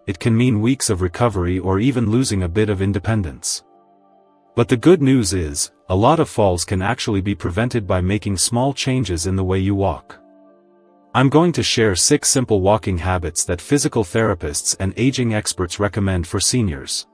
it can mean weeks of recovery or even losing a bit of independence. But the good news is, a lot of falls can actually be prevented by making small changes in the way you walk. I'm going to share 6 simple walking habits that physical therapists and aging experts recommend for seniors.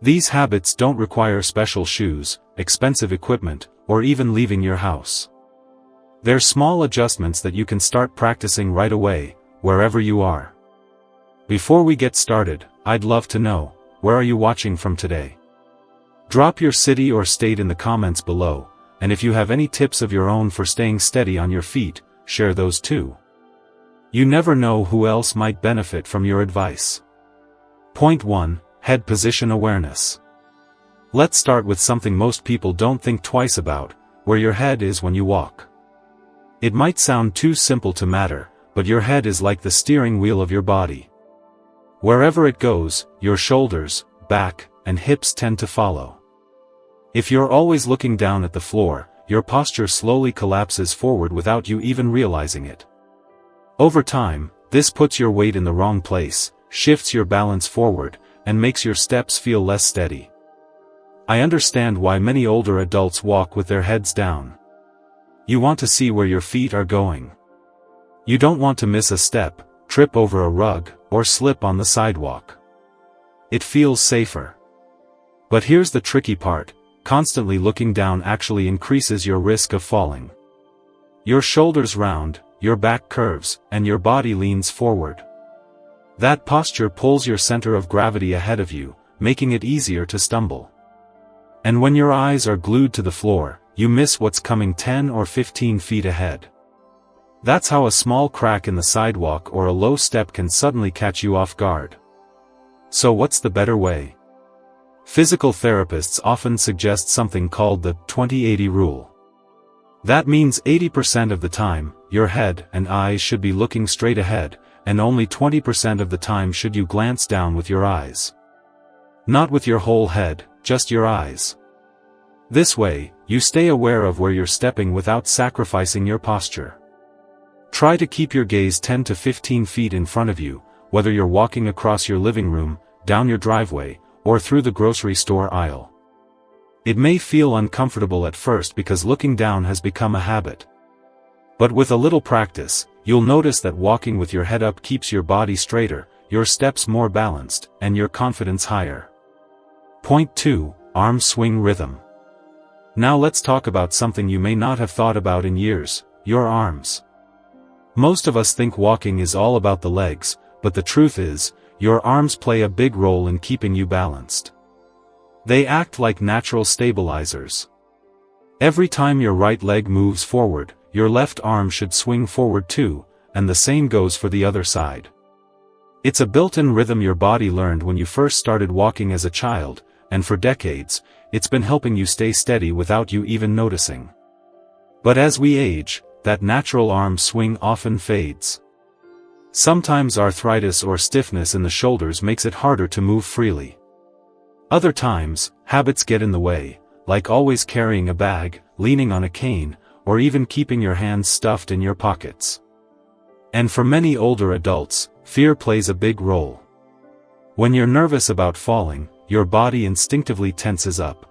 These habits don't require special shoes, expensive equipment, or even leaving your house. They're small adjustments that you can start practicing right away, wherever you are. Before we get started, I'd love to know, where are you watching from today? Drop your city or state in the comments below, and if you have any tips of your own for staying steady on your feet, share those too. You never know who else might benefit from your advice. Point 1. Head position awareness. Let's start with something most people don't think twice about, where your head is when you walk. It might sound too simple to matter, but your head is like the steering wheel of your body. Wherever it goes, your shoulders, back, and hips tend to follow. If you're always looking down at the floor, your posture slowly collapses forward without you even realizing it. Over time, this puts your weight in the wrong place, shifts your balance forward, and makes your steps feel less steady. I understand why many older adults walk with their heads down. You want to see where your feet are going. You don't want to miss a step, trip over a rug, or slip on the sidewalk. It feels safer. But here's the tricky part. Constantly looking down actually increases your risk of falling. Your shoulders round, your back curves, and your body leans forward. That posture pulls your center of gravity ahead of you, making it easier to stumble. And when your eyes are glued to the floor, you miss what's coming 10 or 15 feet ahead. That's how a small crack in the sidewalk or a low step can suddenly catch you off guard. So what's the better way? Physical therapists often suggest something called the 20-80 rule. That means 80% of the time, your head and eyes should be looking straight ahead, and only 20% of the time should you glance down with your eyes. Not with your whole head, just your eyes. This way, you stay aware of where you're stepping without sacrificing your posture. Try to keep your gaze 10 to 15 feet in front of you, whether you're walking across your living room, down your driveway, or through the grocery store aisle. It may feel uncomfortable at first because looking down has become a habit. But with a little practice, you'll notice that walking with your head up keeps your body straighter, your steps more balanced, and your confidence higher. Point 2. Arm swing rhythm. Now let's talk about something you may not have thought about in years, your arms. Most of us think walking is all about the legs, but the truth is, your arms play a big role in keeping you balanced. They act like natural stabilizers. Every time your right leg moves forward, your left arm should swing forward too, and the same goes for the other side. It's a built-in rhythm your body learned when you first started walking as a child, and for decades, it's been helping you stay steady without you even noticing. But as we age, that natural arm swing often fades. Sometimes arthritis or stiffness in the shoulders makes it harder to move freely. Other times, habits get in the way, like always carrying a bag, leaning on a cane, or even keeping your hands stuffed in your pockets. And for many older adults, fear plays a big role. When you're nervous about falling, your body instinctively tenses up.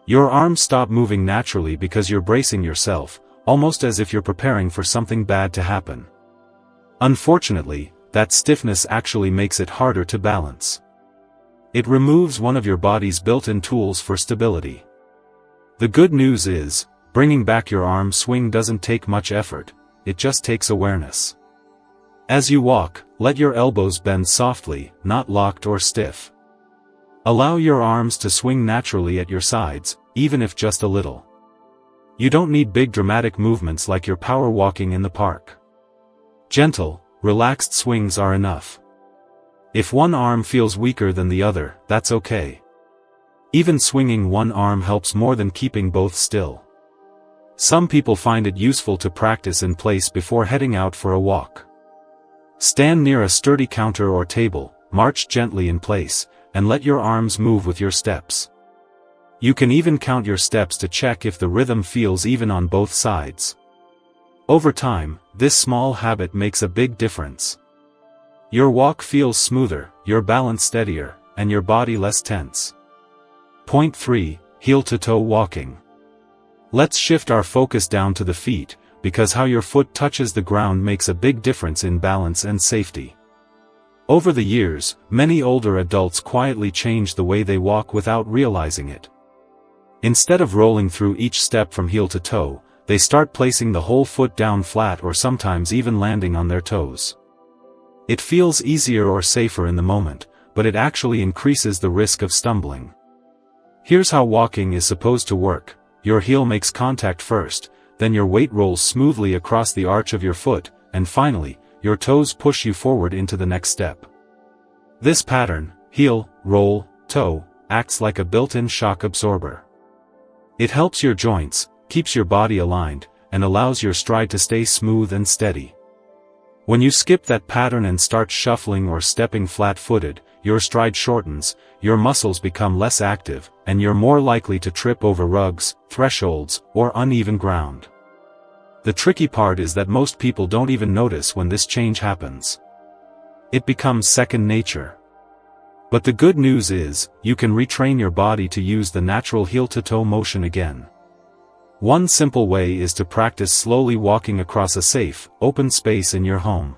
Your arms stop moving naturally because you're bracing yourself, almost as if you're preparing for something bad to happen. Unfortunately, that stiffness actually makes it harder to balance. It removes one of your body's built-in tools for stability. The good news is, bringing back your arm swing doesn't take much effort, it just takes awareness. As you walk, let your elbows bend softly, not locked or stiff. Allow your arms to swing naturally at your sides, even if just a little. You don't need big dramatic movements like you're power walking in the park. Gentle, relaxed swings are enough. If one arm feels weaker than the other, that's okay. Even swinging one arm helps more than keeping both still. Some people find it useful to practice in place before heading out for a walk. Stand near a sturdy counter or table, march gently in place, and let your arms move with your steps. You can even count your steps to check if the rhythm feels even on both sides. Over time, this small habit makes a big difference. Your walk feels smoother, your balance steadier, and your body less tense. Point 3. Heel-to-toe walking. Let's shift our focus down to the feet, because how your foot touches the ground makes a big difference in balance and safety. Over the years, many older adults quietly change the way they walk without realizing it. Instead of rolling through each step from heel to toe, they start placing the whole foot down flat or sometimes even landing on their toes. It feels easier or safer in the moment, but it actually increases the risk of stumbling. Here's how walking is supposed to work. Your heel makes contact first, then your weight rolls smoothly across the arch of your foot, and finally, your toes push you forward into the next step. This pattern, heel, roll, toe, acts like a built-in shock absorber. It helps your joints, keeps your body aligned, and allows your stride to stay smooth and steady. When you skip that pattern and start shuffling or stepping flat-footed, your stride shortens, your muscles become less active, and you're more likely to trip over rugs, thresholds, or uneven ground. The tricky part is that most people don't even notice when this change happens. It becomes second nature. But the good news is, you can retrain your body to use the natural heel-to-toe motion again. One simple way is to practice slowly walking across a safe, open space in your home.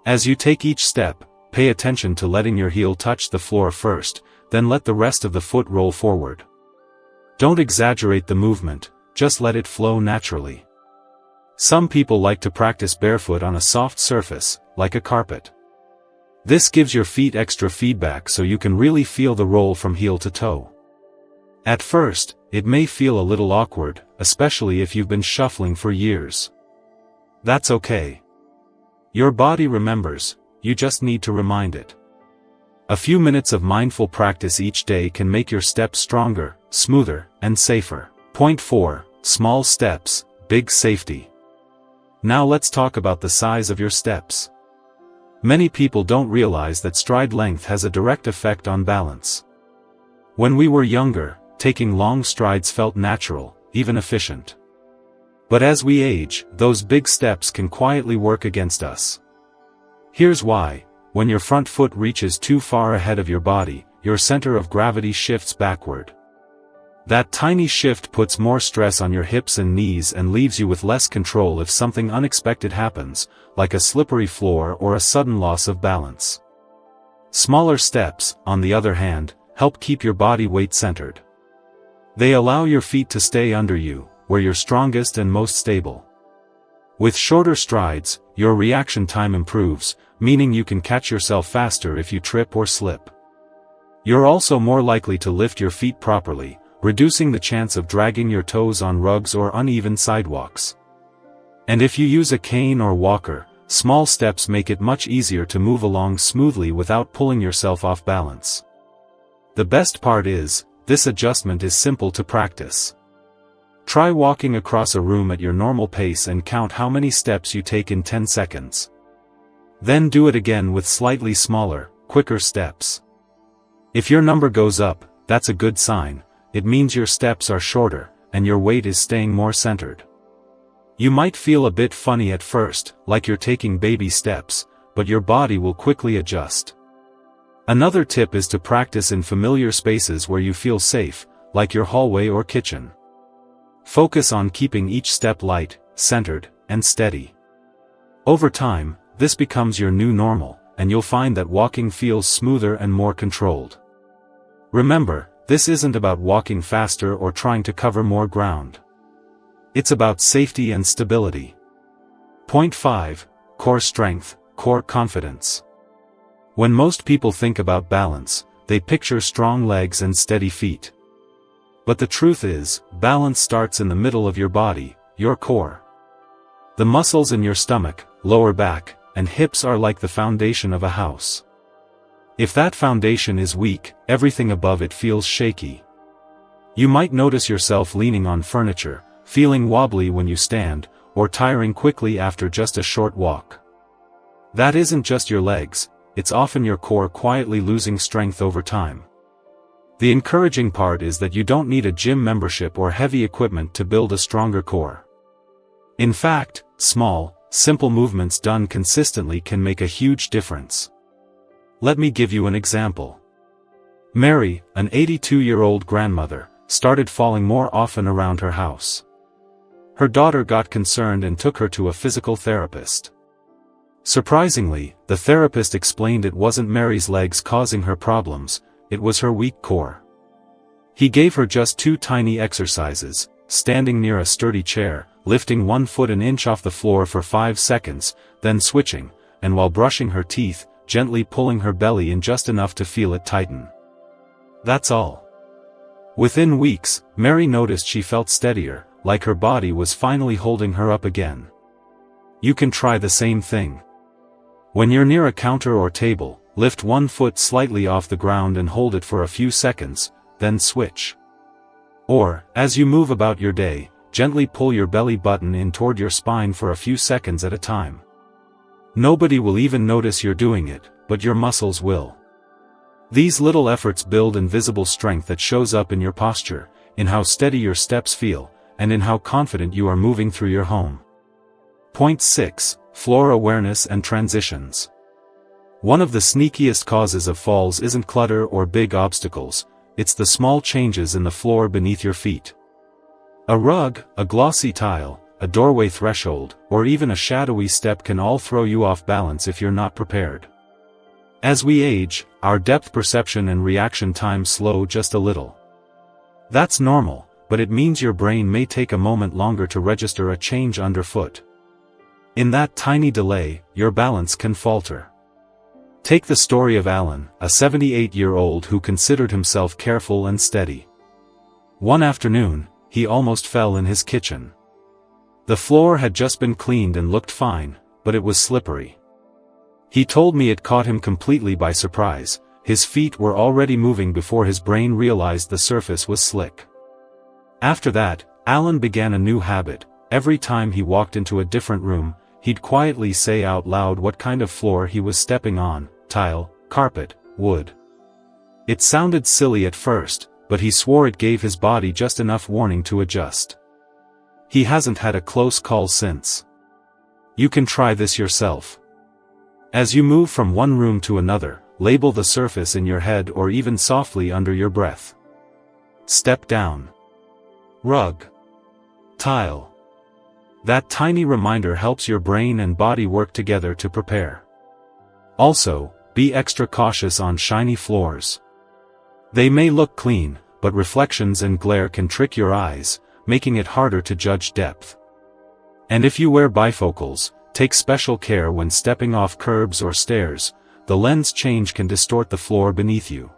As you take each step, pay attention to letting your heel touch the floor first, then let the rest of the foot roll forward. Don't exaggerate the movement, just let it flow naturally. Some people like to practice barefoot on a soft surface, like a carpet. This gives your feet extra feedback so you can really feel the roll from heel to toe. At first, it may feel a little awkward, especially if you've been shuffling for years. That's okay. Your body remembers, you just need to remind it. A few minutes of mindful practice each day can make your steps stronger, smoother, and safer. Point 4. Small steps, big safety. Now let's talk about the size of your steps. Many people don't realize that stride length has a direct effect on balance. When we were younger, taking long strides felt natural, even efficient. But as we age, those big steps can quietly work against us. Here's why. When your front foot reaches too far ahead of your body, your center of gravity shifts backward. That tiny shift puts more stress on your hips and knees and leaves you with less control if something unexpected happens, like a slippery floor or a sudden loss of balance. Smaller steps, on the other hand, help keep your body weight centered. They allow your feet to stay under you, where you're strongest and most stable. With shorter strides, your reaction time improves, meaning you can catch yourself faster if you trip or slip. You're also more likely to lift your feet properly, reducing the chance of dragging your toes on rugs or uneven sidewalks. And if you use a cane or walker, small steps make it much easier to move along smoothly without pulling yourself off balance. The best part is, this adjustment is simple to practice. Try walking across a room at your normal pace and count how many steps you take in 10 seconds. Then do it again with slightly smaller, quicker steps. If your number goes up, that's a good sign. It means your steps are shorter, and your weight is staying more centered. You might feel a bit funny at first, like you're taking baby steps, but your body will quickly adjust. Another tip is to practice in familiar spaces where you feel safe, like your hallway or kitchen. Focus on keeping each step light, centered, and steady. Over time, this becomes your new normal, and you'll find that walking feels smoother and more controlled. Remember, this isn't about walking faster or trying to cover more ground. It's about safety and stability. Point 5. Core strength, core confidence. When most people think about balance, they picture strong legs and steady feet. But the truth is, balance starts in the middle of your body, your core. The muscles in your stomach, lower back, and hips are like the foundation of a house. If that foundation is weak, everything above it feels shaky. You might notice yourself leaning on furniture, feeling wobbly when you stand, or tiring quickly after just a short walk. That isn't just your legs, it's often your core quietly losing strength over time. The encouraging part is that you don't need a gym membership or heavy equipment to build a stronger core. In fact, small, simple movements done consistently can make a huge difference. Let me give you an example. Mary, an 82-year-old grandmother, started falling more often around her house. Her daughter got concerned and took her to a physical therapist. Surprisingly, the therapist explained it wasn't Mary's legs causing her problems, it was her weak core. He gave her just 2 tiny exercises: standing near a sturdy chair, lifting 1 foot an inch off the floor for 5 seconds, then switching, and while brushing her teeth, gently pulling her belly in just enough to feel it tighten. That's all. Within weeks, Mary noticed she felt steadier, like her body was finally holding her up again. You can try the same thing. When you're near a counter or table, lift 1 foot slightly off the ground and hold it for a few seconds, then switch. Or, as you move about your day, gently pull your belly button in toward your spine for a few seconds at a time. Nobody will even notice you're doing it, but your muscles will. These little efforts build invisible strength that shows up in your posture, in how steady your steps feel, and in how confident you are moving through your home. Point 6. Floor awareness and transitions. One of the sneakiest causes of falls isn't clutter or big obstacles, it's the small changes in the floor beneath your feet. A rug, a glossy tile, a doorway threshold, or even a shadowy step can all throw you off balance if you're not prepared. As we age, our depth perception and reaction time slow just a little. That's normal, but it means your brain may take a moment longer to register a change underfoot. In that tiny delay, your balance can falter. Take the story of Alan, a 78-year-old who considered himself careful and steady. One afternoon, he almost fell in his kitchen. The floor had just been cleaned and looked fine, but it was slippery. He told me it caught him completely by surprise. His feet were already moving before his brain realized the surface was slick. After that, Alan began a new habit. Every time he walked into a different room, he'd quietly say out loud what kind of floor he was stepping on: tile, carpet, wood. It sounded silly at first, but he swore it gave his body just enough warning to adjust. He hasn't had a close call since. You can try this yourself. As you move from one room to another, label the surface in your head or even softly under your breath. Step down. Rug. Tile. That tiny reminder helps your brain and body work together to prepare. Also, be extra cautious on shiny floors. They may look clean, but reflections and glare can trick your eyes, making it harder to judge depth. And if you wear bifocals, take special care when stepping off curbs or stairs. The lens change can distort the floor beneath you.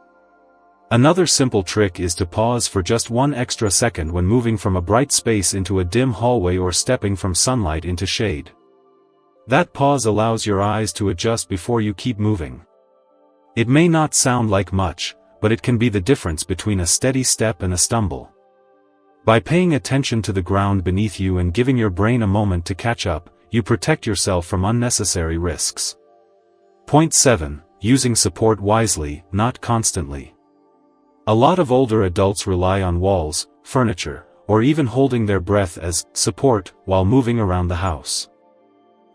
Another simple trick is to pause for just 1 extra second when moving from a bright space into a dim hallway or stepping from sunlight into shade. That pause allows your eyes to adjust before you keep moving. It may not sound like much, but it can be the difference between a steady step and a stumble. By paying attention to the ground beneath you and giving your brain a moment to catch up, you protect yourself from unnecessary risks. Point 7. Using support wisely, not constantly. A lot of older adults rely on walls, furniture, or even holding their breath as support while moving around the house.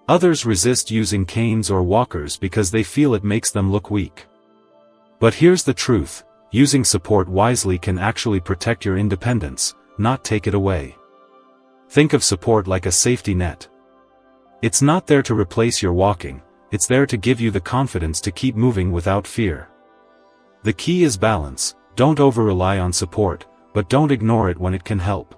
Others resist using canes or walkers because they feel it makes them look weak. But here's the truth: using support wisely can actually protect your independence, not take it away. Think of support like a safety net. It's not there to replace your walking, it's there to give you the confidence to keep moving without fear. The key is balance. Don't over-rely on support, but don't ignore it when it can help.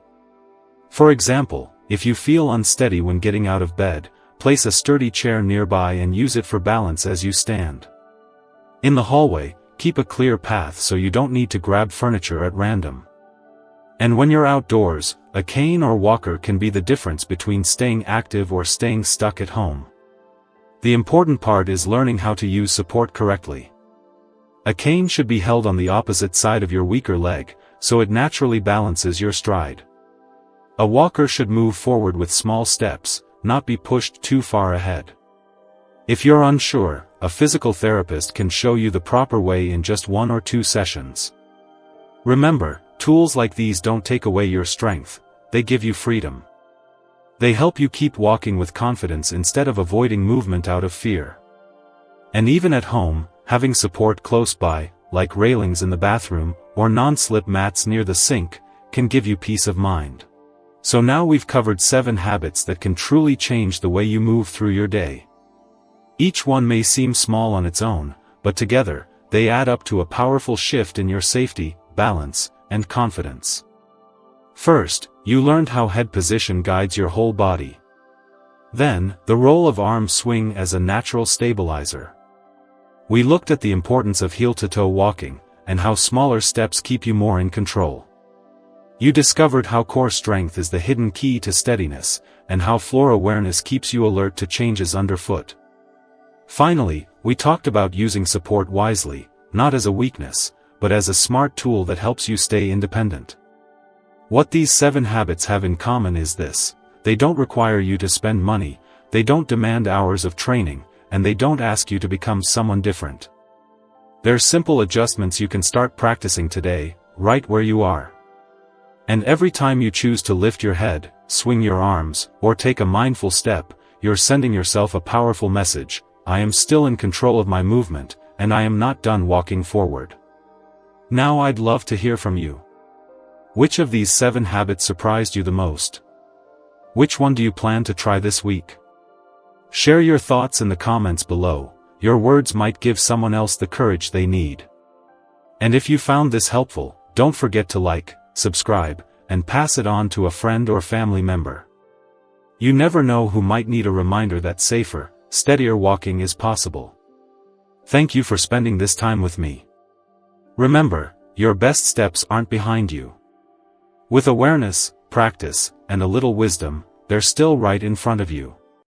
For example, if you feel unsteady when getting out of bed, place a sturdy chair nearby and use it for balance as you stand. In the hallway, keep a clear path so you don't need to grab furniture at random. And when you're outdoors, a cane or walker can be the difference between staying active or staying stuck at home. The important part is learning how to use support correctly. A cane should be held on the opposite side of your weaker leg, so it naturally balances your stride. A walker should move forward with small steps, not be pushed too far ahead. If you're unsure, a physical therapist can show you the proper way in just 1 or 2 sessions. Remember, tools like these don't take away your strength, they give you freedom. They help you keep walking with confidence instead of avoiding movement out of fear. And even at home, having support close by, like railings in the bathroom, or non-slip mats near the sink, can give you peace of mind. So now we've covered 7 habits that can truly change the way you move through your day. Each one may seem small on its own, but together, they add up to a powerful shift in your safety, balance, and confidence. First, you learned how head position guides your whole body. Then, the role of arm swing as a natural stabilizer. We looked at the importance of heel-to-toe walking, and how smaller steps keep you more in control. You discovered how core strength is the hidden key to steadiness, and how floor awareness keeps you alert to changes underfoot. Finally, we talked about using support wisely, not as a weakness, but as a smart tool that helps you stay independent. What these 7 habits have in common is this: they don't require you to spend money, they don't demand hours of training, and they don't ask you to become someone different. They're simple adjustments you can start practicing today, right where you are. And every time you choose to lift your head, swing your arms, or take a mindful step, you're sending yourself a powerful message: I am still in control of my movement, and I am not done walking forward. Now I'd love to hear from you. Which of these 7 habits surprised you the most? Which one do you plan to try this week? Share your thoughts in the comments below. Your words might give someone else the courage they need. And if you found this helpful, don't forget to like, subscribe, and pass it on to a friend or family member. You never know who might need a reminder that safer, steadier walking is possible. Thank you for spending this time with me. Remember, your best steps aren't behind you. With awareness, practice, and a little wisdom, they're still right in front of you.